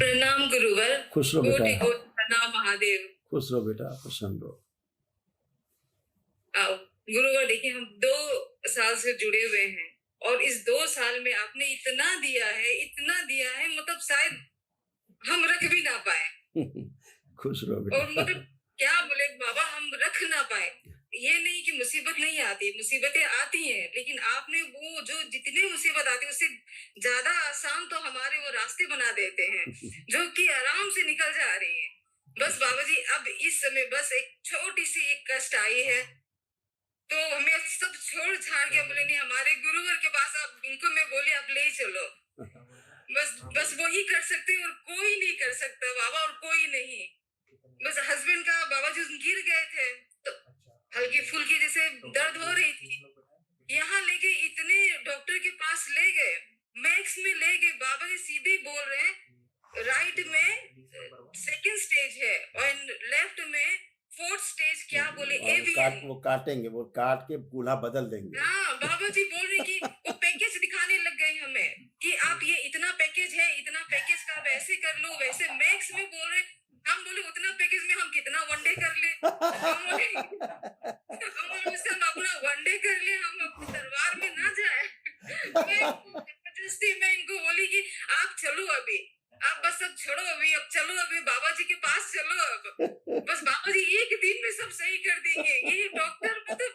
प्रणाम गुरुवर। खुश रहो कोटि बेटा, कोटि प्रणाम महादेव। खुश रहो बेटा, प्रसन्न रहो। आओ गुरुवर, देखिए हम 2 साल से जुड़े हुए हैं और इस 2 साल में आपने इतना दिया है, मतलब शायद हम रख भी ना पाए। खुश रहो और बेटा। मतलब क्या बोले बाबा, हम रख ना पाए। ये नहीं कि मुसीबत नहीं आती, मुसीबतें आती हैं, लेकिन आपने वो जो जितनी मुसीबत आती है उससे ज्यादा आसान तो हमारे वो रास्ते बना देते हैं जो कि आराम से निकल जा रही है। बस बाबा जी, अब इस समय बस एक छोटी सी एक कष्ट आई है, तो हमें सब छोड़ छाड़ के बोले नहीं, हमारे गुरुवर के पास आप इनको मैं बोली आप ले चलो। बस वो ही कर सकते हैं और कोई नहीं कर सकता बाबा, और कोई नहीं। बस हस्बैंड का बाबा जी गिर गए थे तो हल्की फुल्की जैसे दर्द हो रही थी, यहाँ लेके इतने डॉक्टर के पास ले गए, मैक्स में ले गए, बाबा जी सीधे बोल रहे हैं राइट में 2nd स्टेज है और लेफ्ट में 4th स्टेज, क्या बोले एवीएन। वो काटेंगे, वो काट के कूल्हा बदल देंगे। हाँ, बाबा जी बोल रहे कि वो पैकेज दिखाने लग गए हमें कि आप ये इतना पैकेज है, इतना पैकेज का आप ऐसे कर लो वैसे, मैक्स में बोल रहे। हम बोले उतना पैकेज में हम कितना वनडे कर ले, हम अपना वनडे कर ले, हम अपने दरबार में ना जाए। मैं इनको बोली कि आप चलो अभी, आप बस अब छोड़ो अभी, अब चलो अभी बाबा जी के पास चलो, अब बस बाबा जी एक दिन में सब सही कर देंगे। ये डॉक्टर मतलब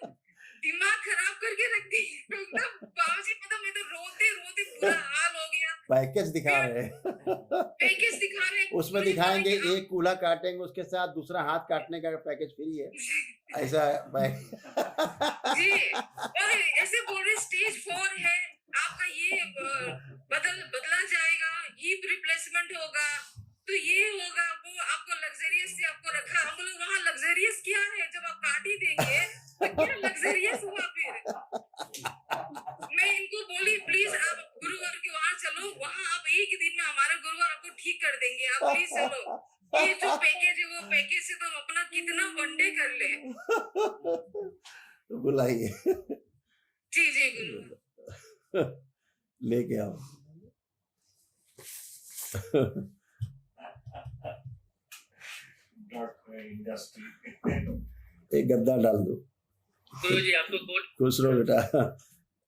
दिमाग खराब करके रख दी बाबा जी, मतलब मैं तो रोते रोते बुरा हाल हो गया। पैकेज दिखा रहे हैं। पैकेज दिखा रहे हैं, उसमें दिखाएंगे एक कूल्हा काटेंगे, उसके साथ दूसरा हाथ काटने का पैकेज फ्री है, ऐसा जी। और ऐसे बोल रहे स्टेज 4 है आपका, ये बदला जाएगा, हिप रिप्लेसमेंट होगा, तो ये होगा वो, आपको लग्जरियस से आपको रखा। हम बोले वहाँ लग्जरियस क्या है, जब आप काट ही देंगे तो क्या लग्जरियस हुआ फिर। मैं इनको बोली प्लीज आप गुरुवार के वहाँ चलो, वहाँ आप एक दिन में हमारा गुरुवार आपको ठीक कर देंगे, आप प्लीज चलो। ये जो पैकेज है वो पैकेज से तो हम अपना कितना वनडे कर ले। बुलाइए। जी जी गुरु, लेके आओ। एक गद्दा डाल दो। गुरु जी आपको खुश रहो बेटा।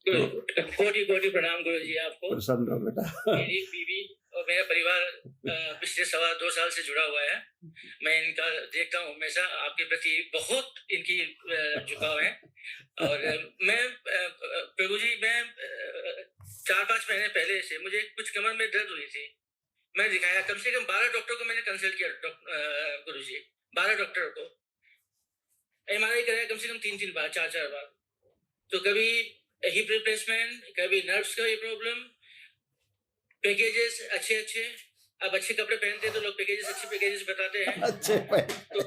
कोटि कोटि प्रणाम गुरु जी आपको। प्रसन्न रहो बेटा। मेरी बीवी और मेरा परिवार पिछले 2.25 साल से जुड़ा हुआ है। मैं इनका देखता हूँ हमेशा, आपके प्रति बहुत इनकी झुकाव है। और मैं प्रभु जी, मैं 4-5 महीने पहले से मुझे कुछ कमर में दर्द हुई थी। मैं दिखाया, कम से कम 12 डॉक्टर को मैंने कंसल्ट किया गुरु जी, 12 डॉक्टर को MRI कराया कम से कम 3-3 बार, 4-4 बार। तो कभी हिप रिप्लेसमेंट, कभी नर्व्स का प्रॉब्लम, पैकेजेस अच्छे। अब अच्छे कपड़े पहनते हैं तो लोग पैकेजेस, अच्छे पैकेजेस बताते हैं। अच्छे तो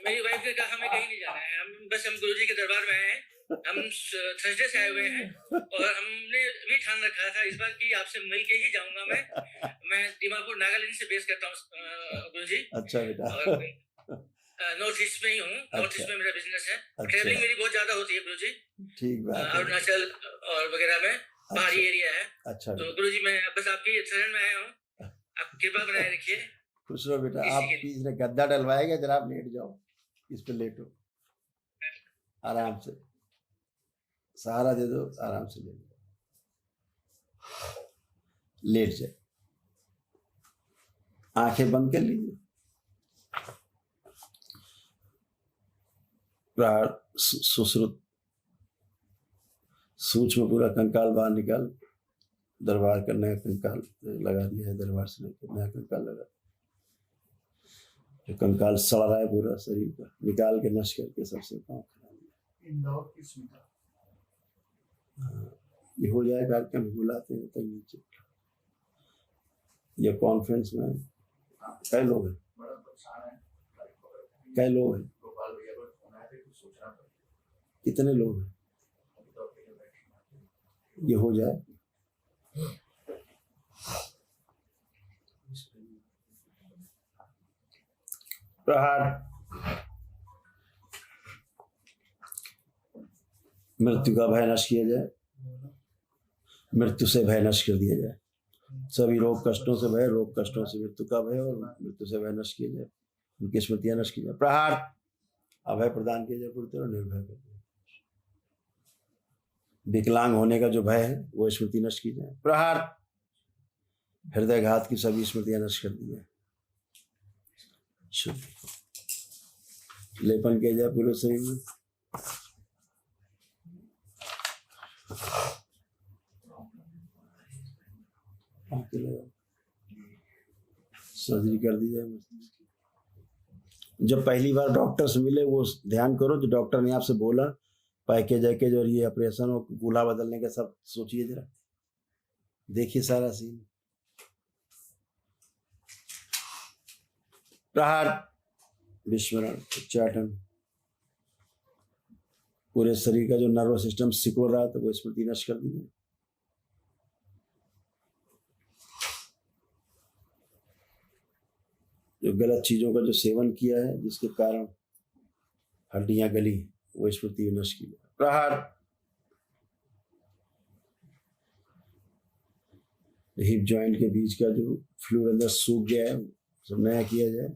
मेरी वाइफ ने कहा हमें कहीं नहीं जाना है, हम गुरुजी के दरबार में आए हैं, हम थर्सडे से आए हुए हैं और हमने भी ठान रखा था इस बार कि आपसे मिल के ही जाऊंगा। मैं दीमापुर नागालैंड से बेस करता हूँ गुरुजी। अच्छा बेटा। नॉर्थ ईस्ट में ही हूँ, नॉर्थ ईस्ट में मेरा बिजनेस है। अच्छा। ट्रेवलिंग मेरी बहुत ज्यादा होती है गुरुजी, ठीक बात है। अरुणाचल और वगैरह में पहाड़ी एरिया है। अच्छा तो गुरुजी मैं बस आपकी शरण में आया हूँ, आप कृपा बनाए रखिए। खुश रहो बेटा। आप बीच में गद्दा डलवाएगा, जरा आप लेट जाओ, इस पे लेटो, आराम से सहारा दे दो, आराम से लेट जाओ, लेट जाए, आंखें बंद कर लीजिए। सुश्रुत सूक्ष्म पूरा कंकाल बाहर निकाल, दरबार का नया कंकाल लगा दिया है, दरबार से लेकर नया कंकाल लगा, जो कंकाल सड़ रहा है पूरा शरीर का, निकाल के नश करके सबसे पाँव खड़ा। ये हो जाए कार्यक्रम, बुलाते हैं तब नीचे। ये कॉन्फ्रेंस में कई लोग हैं, कई लोग हैं, कितने लोग हैं, ये हो जाए। प्रहार, मृत्यु का भय नष्ट किया जाए, मृत्यु से भय नष्ट कर दिया जाए। सभी रोग कष्टों से भय, रोग कष्टों से मृत्यु का भय और मृत्यु से भय नष्ट किए जाए, उनकी स्मृतियां नष्ट की जाए। प्रहार, अभय प्रदान किया जाए पूरी तरह, निर्भय कर दिया। विकलांग होने का जो भय है वो स्मृति नष्ट की जाए। प्रहार, हृदयघात की सभी स्मृतियां नष्ट कर दी जाए। शुभ लेपन किया जाए पूरे शरीर में। सर्जरी कर दी जाए। जब पहली बार डॉक्टर से मिले वो ध्यान करो जो डॉक्टर ने आपसे बोला, पैकेज वैकेज और ये ऑपरेशन और कूल्हा बदलने का सब सोचिए जरा, देखिए सारा सीन। प्रहार, विस्मरण, उच्चाटन, पूरे शरीर का जो नर्वस सिस्टम सिकुड़ रहा था वो स्मृति नष्ट कर दी। जो गलत चीजों का जो सेवन किया है जिसके कारण हड्डियां गली वो स्मृति नष्ट की। प्रहार, हिप जॉइंट के बीच का जो फ्लूइड अंदर सूख गया है सब नया किया जाए।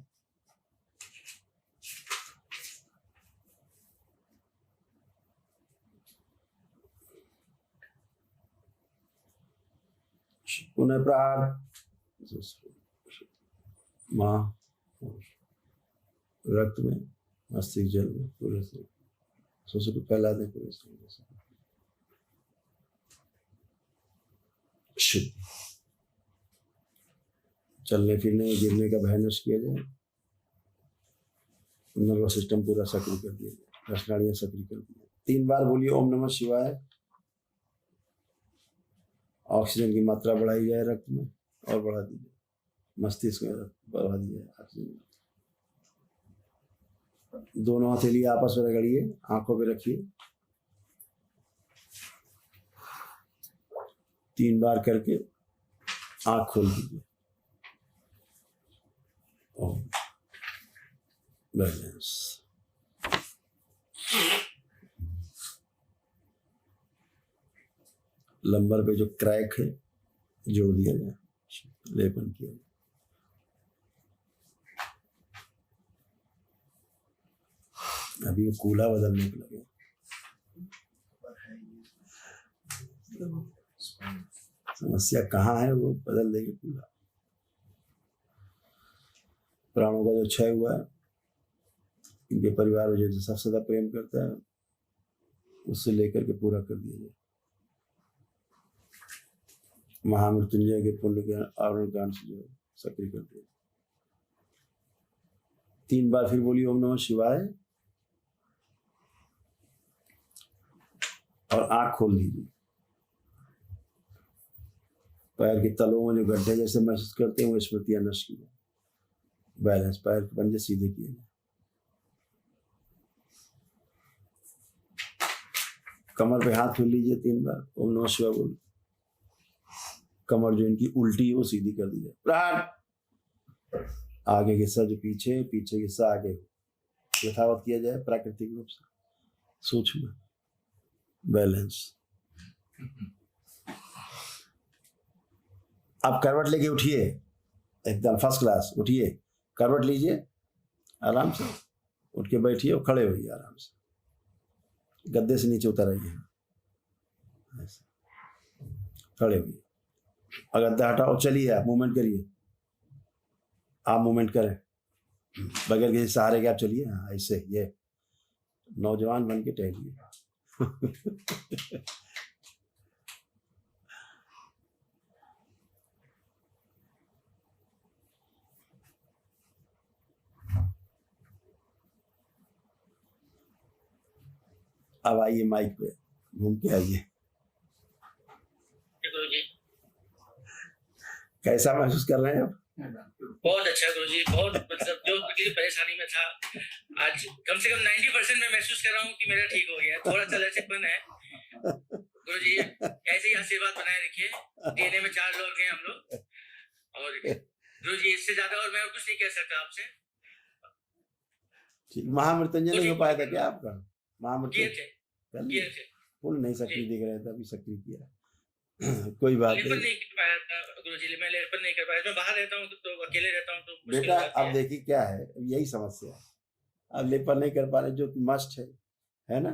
पुनः प्रहार, मां रक्त में, मस्तिष्क जल में, पूरे से सोच को फैला दें पूरे से। शुद्ध चलने फिरने गिरने का भय नष्ट किया जाए। नर्वस सिस्टम पूरा सक्रिय कर दिया जाए, रसनाड़ियां सक्रिय कर दी जाए। 3 बार बोलिए ओम नमः शिवाय। ऑक्सीजन की मात्रा बढ़ाई जाए रक्त में और बढ़ा दी जाए, मस्तिष्क में बढ़ा दी जाए ऑक्सीजन। दोनों हथेली आपस में रगड़िए, आंखों पे रखिए, 3 बार करके आंख खोल दीजिए। ओम बैलेंस। लंबर पे जो क्रैक है जोड़ दिया जाए, लेपन किया जाए। अभी वो कूल्हा बदलने को लगे। समस्या कहाँ है वो बदल देंगे कूल्हा। प्राणों का जो क्षय हुआ है, इनके परिवार में जो सबसे ज्यादा प्रेम करता है उससे लेकर के पूरा कर दिया जाए। महामृत्युंजय के पुण्य के आवरण कांड से जो सक्रिय कर दिया। 3 बार फिर बोलिए ओम नमः शिवाय और आंख खोल लीजिए। पैर के तलों में जो गड्ढे जैसे महसूस करते हैं वो स्मृतियां नष्ट की जाए। बैलेंस, पैर के पंजे सीधे किए जाए। कमर पे हाथ खोल लीजिए 3 बार ओम नमः शिवाय बोल। कमर जो इनकी उल्टी है वो सीधी कर दी जाए। प्रहार, आगे के हिस्सा जो पीछे, पीछे के हिस्सा आगे यथावत किया जाए प्राकृतिक रूप से, सूक्ष्म बैलेंस। आप करवट लेके उठिए, एकदम फर्स्ट क्लास उठिए, करवट लीजिए, आराम से उठ के बैठिए और खड़े होइए आराम से, गद्दे से नीचे उतर आइए, खड़े होइए। गद्दा हटाओ, चलिए आप मूवमेंट करिए, आप मूवमेंट करें बगैर किसी सहारे के, आप चलिए। हाँ ऐसे, ये नौजवान बन के टहलिए। अब आइए माइक पे, घूम के आइए। कैसा महसूस कर रहे हैं आप? बहुत अच्छा गुरुजी, बहुत मतलब जो मुझे परेशानी में था आज कम से कम 90% मैं महसूस कर रहा हूँ कि मेरा ठीक हो गया। थोड़ा सा लचकपन है गुरुजी, ऐसे ही आशीर्वाद बनाए रखिए। डीएनए में 4 लोग हैं हम लोग, और गुरुजी इससे ज्यादा और मैं कुछ नहीं कह सकता आपसे। महामृत्युंजय नहीं हो पाया था क्या आपका? महामृत्युंजय किए थे फुल नहीं सक्रिय दिख रहे थे, अभी सक्रिय किया। कोई बात लेपन नहीं नहीं कर पाया था गुरुजी, मैं लेपन नहीं कर पाया। मैं बाहर रहता हूँ तो अकेले रहता हूँ तो मुश्किल बेटा। हो जाती अब है। देखिए क्या है, यही समस्या है। अब लेपन नहीं कर पा रहे, जो कि मस्ट है ना।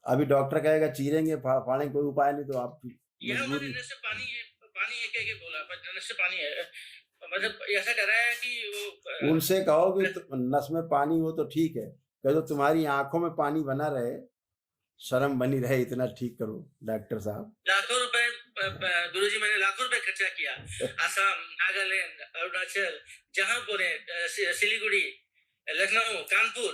अभी डॉक्टर कहेगा चीरेंगे फाड़ेंगे, कोई उपाय नहीं, तो आप यहाँ मजबूरी। नस से पानी है, पानी है कह के बोला, पर नस से पानी है, मतलब ऐसा कर रहा है कि वो उनसे कहो कि नस में पानी हो तो ठीक है, कह दो तुम्हारी आंखों में पानी बना रहे, शर्म बनी रहे, इतना ठीक करो डॉक्टर साहब। लाखों रुपए गुरुजी, मैंने लाखों रुपए खर्चा किया, असम, नागालैंड, अरुणाचल, जहां बोले, सिलीगुड़ी, लखनऊ, कानपुर,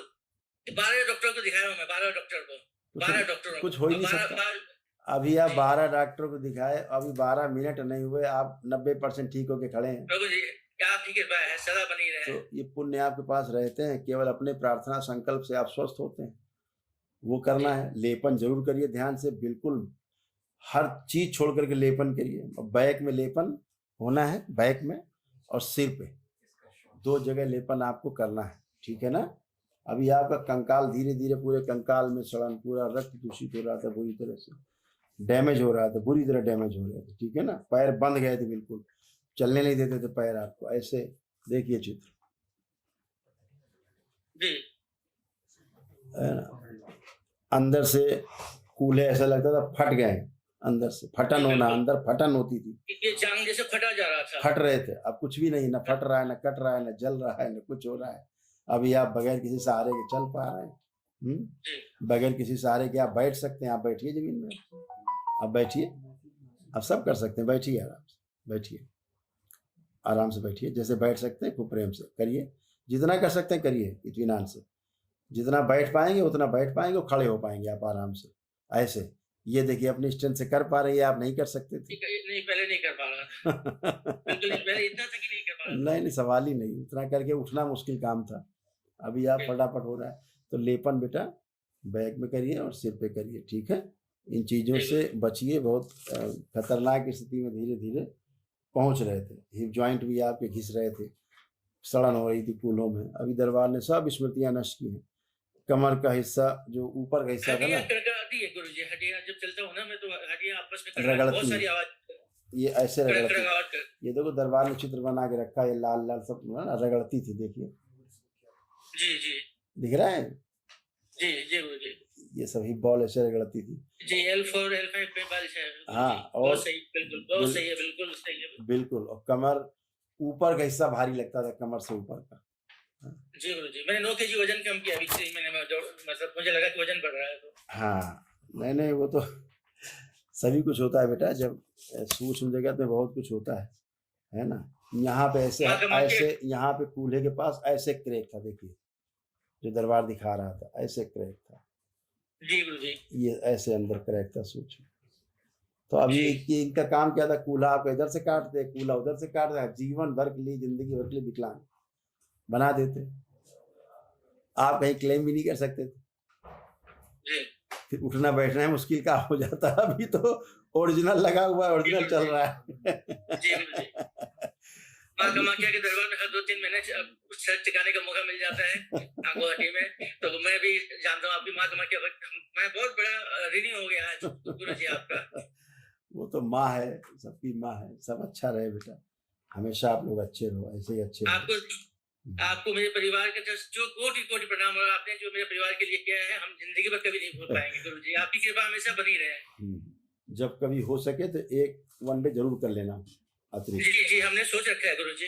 12 डॉक्टर को दिखाया हूं मैं, 12 डॉक्टर को, 12 डॉक्टरों कुछ को, हो ही और नहीं 12 सकता। अभी आप 12 डॉक्टर को दिखाए, अभी 12 मिनट नहीं हुए, आप 90% ठीक होके खड़े हैं। प्रभु जी क्या आपकी कृपा है, सदा बनी रहे। तो ये पुण्य आपके पास रहते हैं, केवल अपने प्रार्थना संकल्प से आप स्वस्थ होते हैं। वो करना है, लेपन जरूर करिए ध्यान से, बिल्कुल हर चीज छोड़ करके लेपन करिए। बैक में लेपन होना है, बैक में और सिर पे, 2 जगह लेपन आपको करना है, ठीक है ना। अभी आपका कंकाल धीरे धीरे पूरे कंकाल में सड़न, पूरा रक्त दूषित हो रहा था, बुरी तरह से डैमेज हो रहा था, बुरी तरह डैमेज हो रहे थे, ठीक है ना। पैर बंध गए थे, बिल्कुल चलने नहीं देते थे पैर आपको। ऐसे देखिए चित्र, जी है ना? अंदर से कूल्हे ऐसा लगता था फट गए, अंदर से फटन होना, अंदर फटन होती थी, ये जांग जैसे फटा जा रहा था, फट रहे थे। अब कुछ भी नहीं, ना फट रहा है, ना कट रहा है, ना जल रहा है, ना कुछ हो रहा है। अभी आप बगैर किसी सहारे के चल पा रहे हैं। बगैर किसी सहारे के आप बैठ सकते हैं। आप बैठिए जमीन में, आप बैठिए, आप सब कर सकते हैं। बैठिए आराम से, बैठिए आराम से, बैठिए जैसे बैठ सकते हैं, खूब प्रेम से करिए, जितना कर सकते हैं करिए इत्मीनान से। जितना बैठ पाएंगे उतना बैठ पाएंगे, और खड़े हो पाएंगे आप आराम से। ऐसे ये देखिए अपनी स्ट्रेंथ से कर पा रही है, आप नहीं कर सकते थे। नहीं पहले नहीं कर पा रहा बिल्कुल नहीं, पहले इतना तक ही नहीं कर पा रहा। नहीं नहीं, सवाल ही नहीं, उतना करके उठना मुश्किल काम था। अभी आप फटाफट हो रहा है। तो लेपन बेटा बैक में करिए और सिर पे करिए, ठीक है। इन चीज़ों से बचिए, बहुत खतरनाक स्थिति में धीरे धीरे पहुंच रहे थे। हिप जॉइंट भी आपके घिस रहे थे, सड़न हो रही थी कूल्हों में। अभी दरबार ने सब स्मृतियां नष्ट की हैं। कमर का हिस्सा, जो ऊपर का हिस्सा था ना, गुरुजी हड्डियां जब चलता हूँ ना मैं, तो हड्डियां आपस में रगड़ती बहुत सारी हैं। आवाज, ये ऐसे रगड़ती, रगड़ती। ये देखो दरबार ने चित्र बना के रखा है, ये लाल लाल सब ना रगड़ती थी, देखिए जी जी दिख रहा है। जी जी गुरुजी, ये सभी बॉल ऐसे रगड़ती थी जी। L4 L5 पे बारिश है। हाँ, और बहुत सही, बिल्कुल बहुत सही है, बिल्कुल सही है, बिल्कुल। और कमर ऊपर का हिस्सा भारी लगता था, कमर से ऊपर का। जी गुरुजी, मैंने 9 kg वजन कम किया अभी 3 महीने में, मतलब मुझे लगा कि वजन बढ़ रहा है तो। हाँ नहीं नहीं, वो तो सभी कुछ होता है बेटा, जब सूक्ष्म जगत में बहुत कुछ होता है ना। यहाँ पे ऐसे यहाँ पे कूल्हे के पास ऐसे क्रैक था, देखिए जो दरबार दिखा रहा था, ऐसे क्रैक था जी गुरुजी, ये ऐसे अंदर क्रैक था सूक्ष्म। तो अभी इनका काम क्या था, कूल्हा आप इधर से काटते, कूल्हा उधर से काटते, जीवन भर के लिए, जिंदगी भर के लिए विकलांग बना देते। आप कहीं क्लेम भी नहीं कर सकते थे, फिर उठना बैठना मुश्किल का हो जाता। अभी तो ओरिजिनल लगा हुआ है, ओरिजिनल चल रहा है। माँ कामाख्या के दरबार में हर 2-3 महीने सर टिकाने का मौका मिल जाता है गुवाहाटी में, तो मैं भी जानता हूँ आपकी माँ कामाख्या, मैं बहुत बड़ा ऋणी हो गया आज गुरुजी आपका। वो तो माँ है, सबकी माँ है। सब अच्छा रहे बेटा, हमेशा आप लोग अच्छे रहो, ऐसे ही अच्छे आपको मेरे परिवार के जो कोटि कोटि प्रणाम, और आपने जो मेरे परिवार के लिए किया है, हम जिंदगी भर कभी नहीं भूल पाएंगे गुरुजी। आपकी कृपा हमेशा बनी रहे। जब कभी हो सके तो एक वनडे जरूर कर लेना अतिरिक्त। जी जी, हमने सोच रखा है गुरुजी।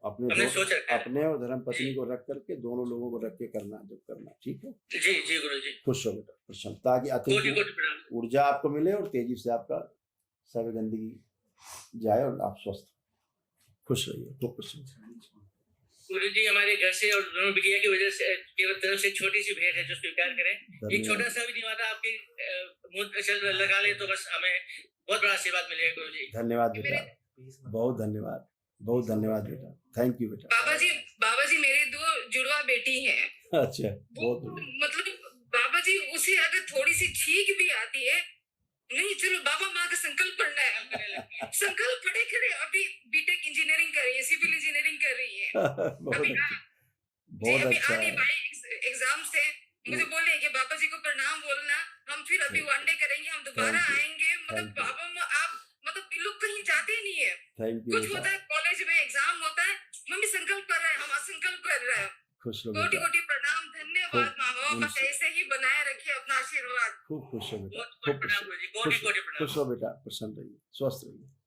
अपने और धर्मपत्नी को रख करके, दोनों लोगों को रख के करना जब करना, ठीक है। जी जी गुरुजी, खुश हो बेटा, प्रसन्न, ताकि अतिरिक्त ऊर्जा आपको मिले और तेजी से आपका सब गंदगी जाए और आप स्वस्थ खुश रहिए। खूब खुश गुरुजी, हमारे घर से और दोनों बिटिया की वजह से केवल तरफ से छोटी सी भेंट है जो स्वीकार करें। एक छोटा सा भी निवादा आपके मुंह लगा ले तो बस हमें बहुत बड़ा आशीर्वाद मिलेगा गुरुजी। धन्यवाद बेटा, बहुत धन्यवाद, बहुत धन्यवाद बेटा, थैंक यू बेटा। बाबा जी मेरे 2 जुड़वा बेटी हैं। अच्छा, बहुत मतलब बाबा जी उसे अगर थोड़ी सी छींक भी आती है, नहीं चलो बाबा माँ का संकल्प पढ़ना है, संकल्प पढ़े करे। अभी बीटेक इंजीनियरिंग कर रही है, सिविल इंजीनियरिंग कर रही है। बहुत अच्छा है। एग्जाम से मुझे बोले कि बाबा जी को प्रणाम बोलना, हम फिर अभी वनडे करेंगे, हम दोबारा आएंगे। मतलब बाबा आप मतलब थैंक यू कुछ बेटा, होता है कॉलेज में एग्जाम होता है, मम्मी संकल्प कर रहे हैं, हम असंकल्प कर रहे हैं। खुश रहो कोटि बेटा, कोटि प्रणाम, धन्यवाद माँ बाप, बस उनसे- ऐसे ही बनाए रखिए अपना आशीर्वाद। खूब खुश हो बेटा, बहुत खूब प्रणाम गुरुजी, कोटि कोटि प्रणाम। खुश हो बेटा, प्रसन्न रहिए, स्वस्थ रहिए।